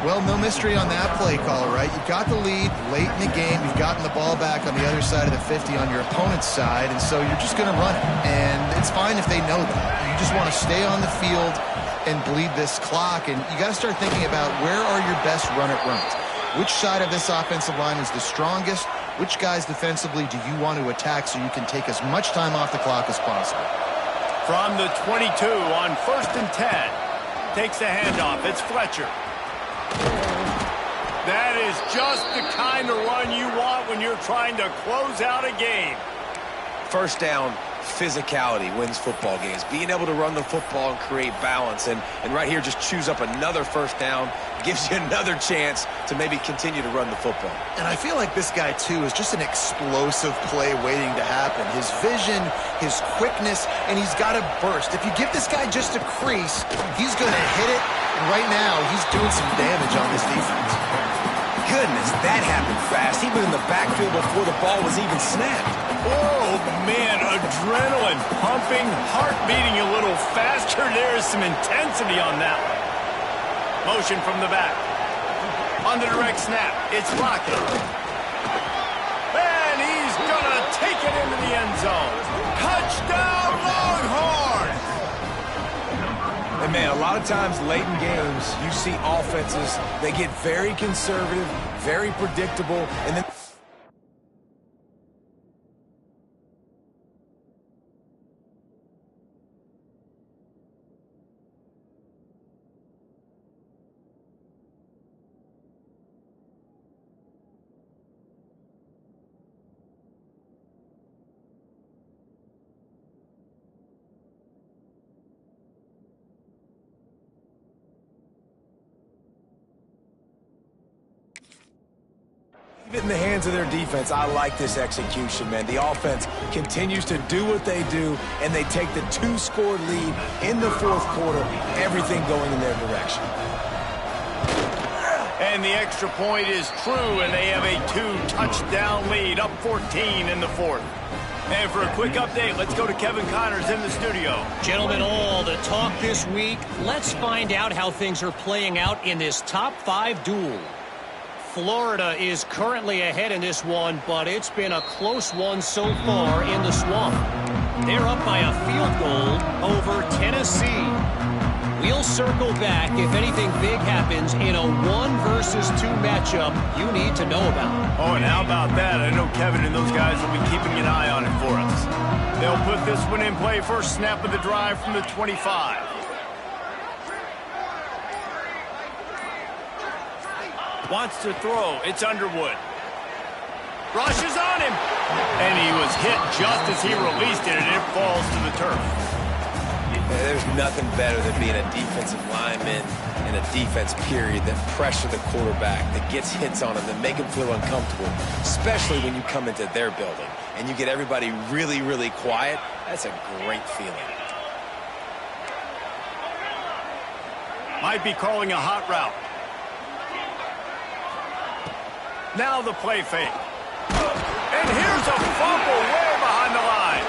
Well, no mystery on that play caller, right? You've got the lead late in the game. You've gotten the ball back on the other side of the 50 on your opponent's side, and so you're just going to run it. And it's fine if they know that. You just want to stay on the field and bleed this clock, and you got to start thinking about where are your best run-it runs. Which side of this offensive line is the strongest? Which guys defensively do you want to attack so you can take as much time off the clock as possible? From the 22 on 1st and 10. Takes the handoff. It's Fletcher. That is just the kind of run you want when you're trying to close out a game. First down, physicality wins football games. Being able to run the football and create balance. And right here, just choose up another first down. Gives you another chance to maybe continue to run the football. And I feel like this guy, too, is just an explosive play waiting to happen. His vision, his quickness, and he's got a burst. If you give this guy just a crease, he's going to hit it. And right now, he's doing some damage on this defense. Goodness, that happened fast. He was in the backfield before the ball was even snapped. Oh, man, adrenaline pumping, heart beating a little faster. There is some intensity on that one. Motion from the back. On the direct snap, it's Lockett. And he's going to take it into the end zone. Touchdown, Longhorns! And, man, a lot of times late in games, you see offenses, they get very conservative, very predictable, and then Leave it in the hands of their defense. I like this execution, man. The offense continues to do what they do, and they take the 2-score lead in the fourth quarter, everything going in their direction. And the extra point is true, and they have a 2-touchdown lead, up 14 in the fourth. And for a quick update, let's go to Kevin Connors in the studio. Gentlemen, all the talk this week. Let's find out how things are playing out in this top 5 duel. Florida is currently ahead in this one, but it's been a close one so far in the Swamp. They're up by a field goal over Tennessee. We'll circle back if anything big happens in a 1-versus-2 matchup you need to know about. Oh, and how about that? I know Kevin and those guys will be keeping an eye on it for us. They'll put this one in play first snap of the drive from the 25. Wants to throw. It's Underwood. Rushes on him. And he was hit just as he released it, and it falls to the turf. There's nothing better than being a defensive lineman in a defense period that pressure the quarterback, that gets hits on him, that make him feel uncomfortable, especially when you come into their building and you get everybody really, really quiet. That's a great feeling. Might be calling a hot route. Now the play fake. And here's a fumble way behind the line.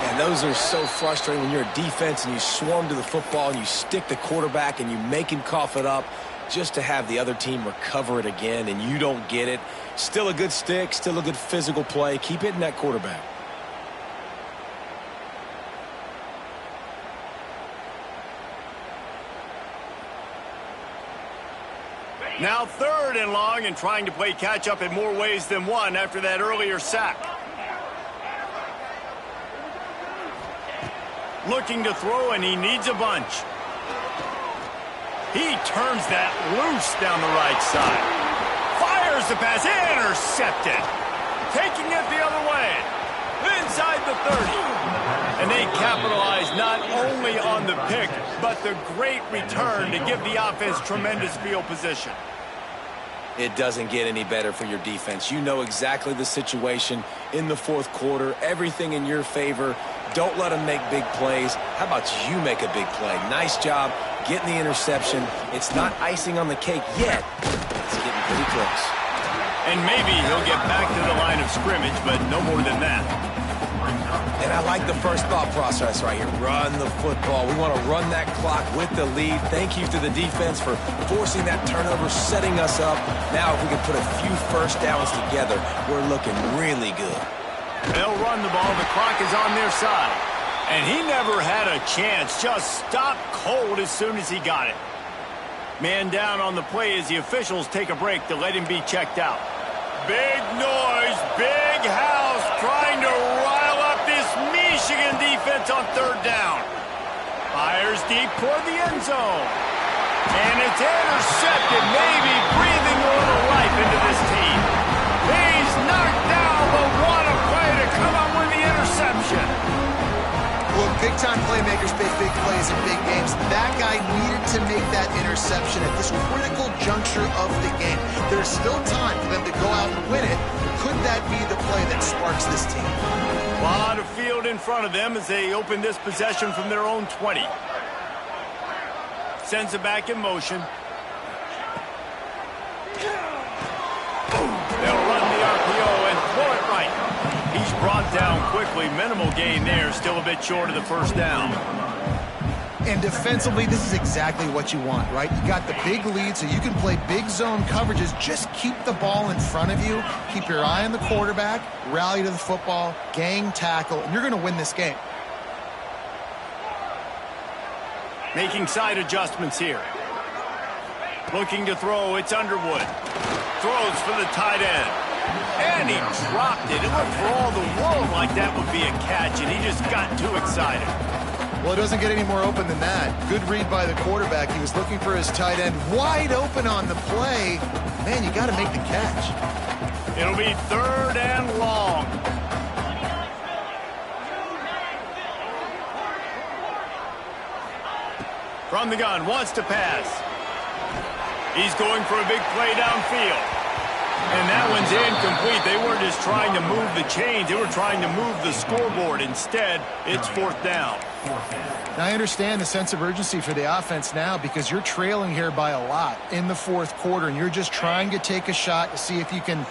And those are so frustrating when you're a defense and you swarm to the football and you stick the quarterback and you make him cough it up just to have the other team recover it again and you don't get it. Still a good stick, still a good physical play. Keep hitting that quarterback. Now 3rd and long, and trying to play catch-up in more ways than one after that earlier sack. Looking to throw, and he needs a bunch. He turns that loose down the right side. Fires the pass, intercepted. Taking it the other way. Inside the 30. And they capitalize not only on the pick, but the great return to give the offense tremendous field position. It doesn't get any better for your defense. You know exactly the situation in the fourth quarter. Everything in your favor. Don't let them make big plays. How about you make a big play? Nice job getting the interception. It's not icing on the cake yet. It's getting pretty close. And maybe he'll get back to the line of scrimmage, but no more than that. And I like the first thought process right here. Run the football. We want to run that clock with the lead. Thank you to the defense for forcing that turnover, setting us up. Now if we can put a few first downs together, we're looking really good. They'll run the ball. The clock is on their side. And he never had a chance. Just stopped cold as soon as he got it. Man down on the play as the officials take a break to let him be checked out. Big noise, big house, trying to rile up this Michigan defense on 3rd down. Fires deep toward the end zone. And it's intercepted, maybe breathing a little life into this team. He's knocked down, but what a play to come up with the interception. Look, big-time playmakers make big plays in big games. That guy needed to make that interception at this critical juncture of the game. There's still time for them to go out and win it. Could that be the play that sparks this team? A lot of field in front of them as they open this possession from their own 20. Sends it back in motion. They'll run the RPO and throw it right. He's brought down quickly. Minimal gain there. Still a bit short of the first down. And defensively, this is exactly what you want, right? You got the big lead, so you can play big zone coverages. Just keep the ball in front of you. Keep your eye on the quarterback. Rally to the football. Gang tackle. And you're going to win this game. Making side adjustments here. Looking to throw. It's Underwood. Throws for the tight end. And he dropped it. It looked for all the world like that would be a catch, and he just got too excited. Well, it doesn't get any more open than that. Good read by the quarterback. He was looking for his tight end wide open on the play. Man, you got to make the catch. It'll be 3rd and long. From the gun, wants to pass. He's going for a big play downfield. And that one's incomplete. They weren't just trying to move the chains. They were trying to move the scoreboard. Instead, it's fourth down. Now, I understand the sense of urgency for the offense now because you're trailing here by a lot in the fourth quarter, and you're just trying to take a shot to see if you can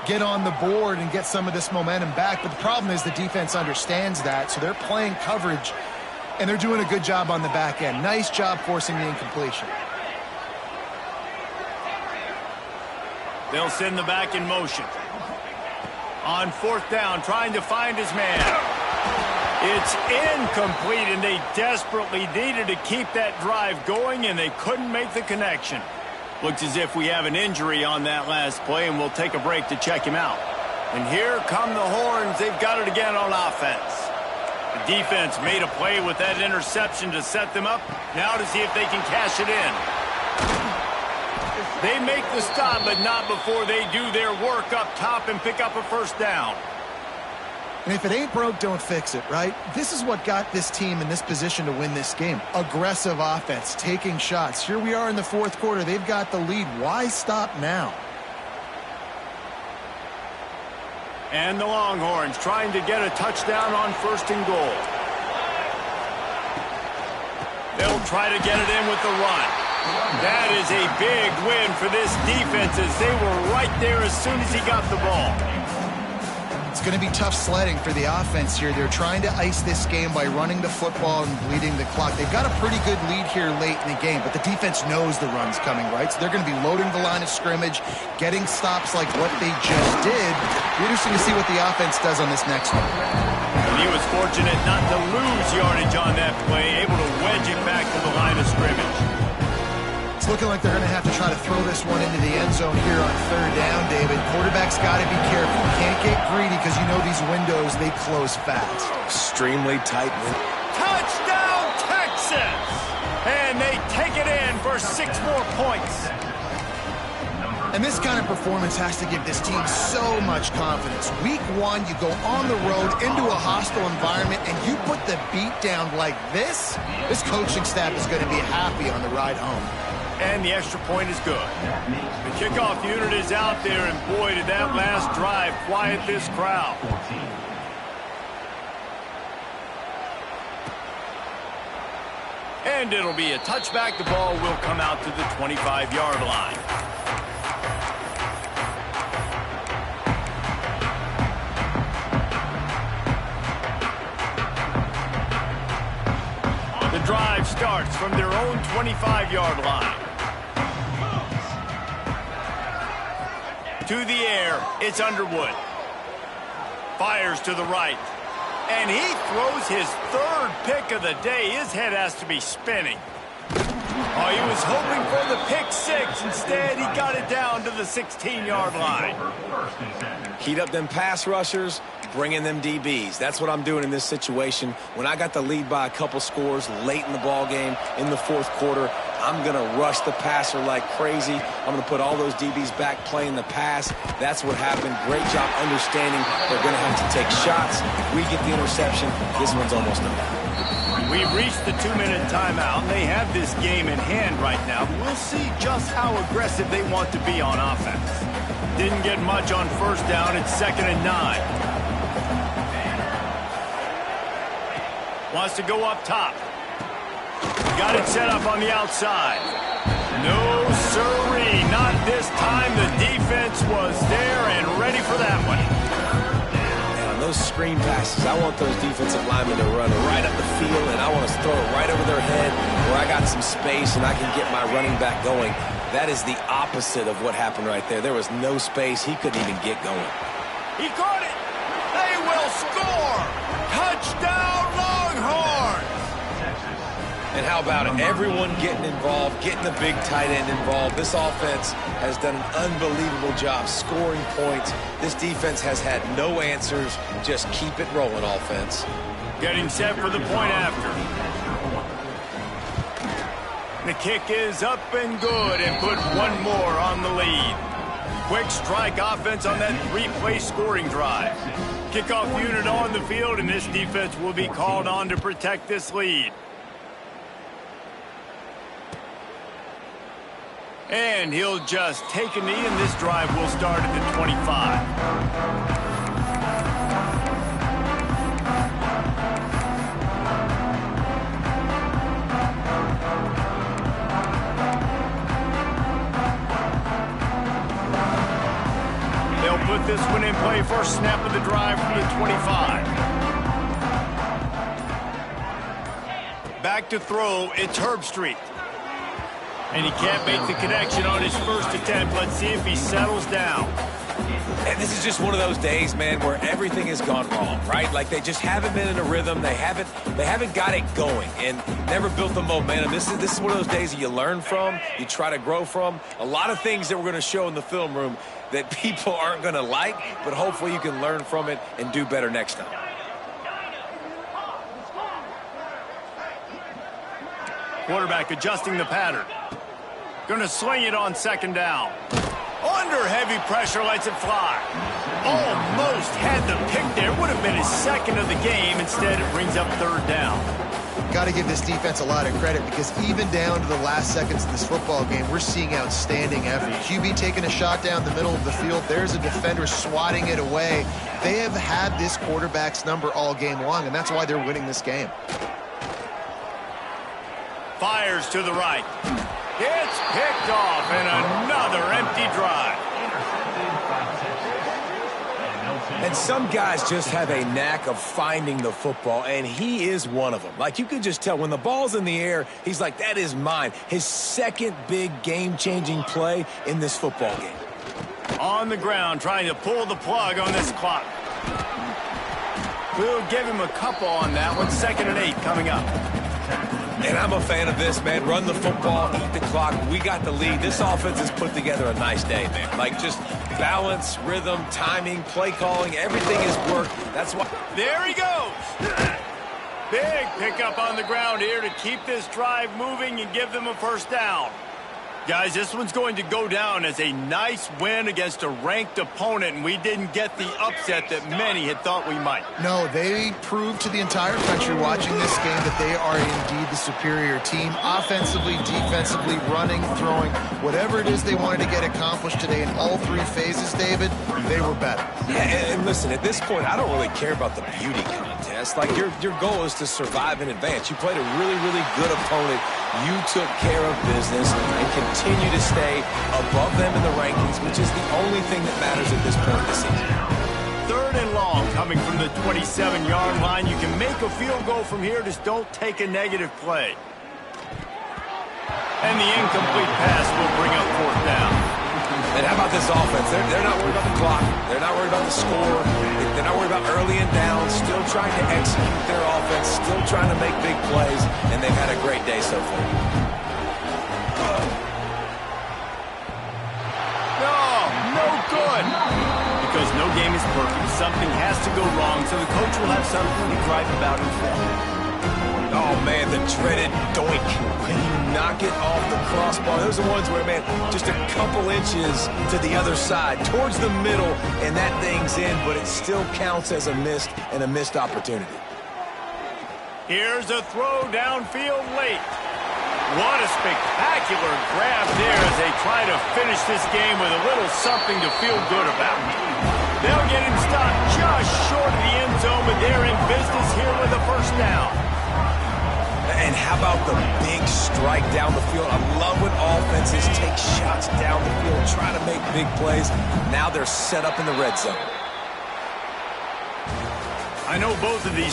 get on the board and get some of this momentum back. But the problem is the defense understands that, so they're playing coverage, and they're doing a good job on the back end. Nice job forcing the incompletion. They'll send the back in motion. On fourth down, trying to find his man. It's incomplete, and they desperately needed to keep that drive going, and they couldn't make the connection. Looks as if we have an injury on that last play, and we'll take a break to check him out. And here come the horns. They've got it again on offense. The defense made a play with that interception to set them up. Now to see if they can cash it in. They make the stop, but not before they do their work up top and pick up a first down. And if it ain't broke, don't fix it, right? This is what got this team in this position to win this game. Aggressive offense, taking shots. Here we are in the fourth quarter. They've got the lead. Why stop now? And the Longhorns trying to get a touchdown on first and goal. They'll try to get it in with the run. That is a big win for this defense as they were right there as soon as he got the ball. It's going to be tough sledding for the offense here. They're trying to ice this game by running the football and bleeding the clock. They've got a pretty good lead here late in the game, but the defense knows the run's coming, right? So they're going to be loading the line of scrimmage, getting stops like what they just did. Be interesting to see what the offense does on this next one. And he was fortunate not to lose yardage on that play, able to wedge it back to the line of scrimmage. It's looking like they're going to have to try to throw this one into the end zone here on third down, David. Quarterback's got to be careful. Can't get greedy because you know these windows, they close fast. Extremely tight. Touchdown, Texas! And they take it in for 6 more points. And this kind of performance has to give this team so much confidence. Week 1, you go on the road into a hostile environment, and you put the beat down like this coaching staff is going to be happy on the ride home. And the extra point is good. The kickoff unit is out there, and boy, did that last drive quiet this crowd. And it'll be a touchback. The ball will come out to the 25-yard line. The drive starts from their own 25-yard line. To the air, it's Underwood. Fires to the right. And he throws his 3rd pick of the day. His head has to be spinning. Oh, he was hoping for the pick 6. Instead, he got it down to the 16-yard line. Heat up them pass rushers, bring in them DBs. That's what I'm doing in this situation. When I got the lead by a couple scores late in the ball game, in the fourth quarter, I'm going to rush the passer like crazy. I'm going to put all those DBs back playing the pass. That's what happened. Great job understanding they're going to have to take shots. We get the interception. This one's almost done. We've reached the 2-minute timeout. They have this game in hand right now. We'll see just how aggressive they want to be on offense. Didn't get much on first down. It's 2nd and 9. Wants to go up top. Got it set up on the outside. No, sirree, not this time. The defense was there and ready for that one. And on those screen passes, I want those defensive linemen to run right up the field, and I want to throw it right over their head where I got some space and I can get my running back going. That is the opposite of what happened right there. There was no space. He couldn't even get going. He caught it. They will score. Touchdown, Longhorns. And how about it? Everyone getting involved, getting the big tight end involved. This offense has done an unbelievable job scoring points. This defense has had no answers. Just keep it rolling, offense. Getting set for the point after. The kick is up and good and put 1 more on the lead. Quick strike offense on that 3-play scoring drive. Kickoff unit on the field, and this defense will be called on to protect this lead. And he'll just take a knee, and this drive will start at the 25. They'll put this one in play. First snap of the drive from the 25. Back to throw, it's Herbstreit. And he can't make the connection on his first attempt. Let's see if he settles down. And this is just one of those days, man, where everything has gone wrong, right? Like they just haven't been in a rhythm. They haven't got it going and never built the momentum. This is one of those days that you learn from, you try to grow from. A lot of things that we're going to show in the film room that people aren't going to like, but hopefully you can learn from it and do better next time. Quarterback adjusting the pattern. Going to swing it on second down. Under heavy pressure, lets it fly. Almost had the pick there. Would have been his second of the game. Instead, it brings up third down. Got to give this defense a lot of credit because even down to the last seconds of this football game, we're seeing outstanding effort. QB taking a shot down the middle of the field. There's a defender swatting it away. They have had this quarterback's number all game long, and that's why they're winning this game. Fires to the right. It's picked off, and another empty drive. And some guys just have a knack of finding the football, and he is one of them. Like, you could just tell when the ball's in the air, he's like, that is mine. His second big game-changing play in this football game. On the ground, trying to pull the plug on this clock. We'll give him a couple on that one. 2nd and 8 coming up. And I'm a fan of this, man. Run the football, eat the clock. We got the lead. This offense has put together a nice day, man. Like, just balance, rhythm, timing, play calling, everything has worked. That's why. There he goes. Big pickup on the ground here to keep this drive moving and give them a first down. Guys, this one's going to go down as a nice win against a ranked opponent, and we didn't get the upset that many had thought we might. No, they proved to the entire country watching this game that they are indeed the superior team. Offensively, defensively, running, throwing, whatever it is they wanted to get accomplished today in all three phases, David, they were better. Yeah, and listen, at this point, I don't really care about the beauty contest. Like, your goal is to survive and advance. You played a really, really good opponent. You took care of business and continue to stay above them in the rankings, which is the only thing that matters at this point in the season. 3rd and long coming from the 27-yard line. You can make a field goal from here. Just don't take a negative play. And the incomplete pass will bring up 4th down. And how about this offense? They're not worried about the clock. They're not worried about the score. They're not worried about early and down. Still trying to execute their offense. Still trying to make big plays. And they've had a great day so far. No good. Because no game is perfect. Something has to go wrong, so the coach will have something to gripe about instead. Oh, man, the dreaded doink. When you knock it off the crossbar. Those are ones where, man, just a couple inches to the other side, towards the middle, and that thing's in, but it still counts as a missed opportunity. Here's a throw downfield late. What a spectacular grab there as they try to finish this game with a little something to feel good about. They'll get him stopped just short of the end zone, but they're in business here with a first down. And how about the big strike down the field? I love when offenses take shots down the field, try to make big plays. Now they're set up in the red zone. I know both of these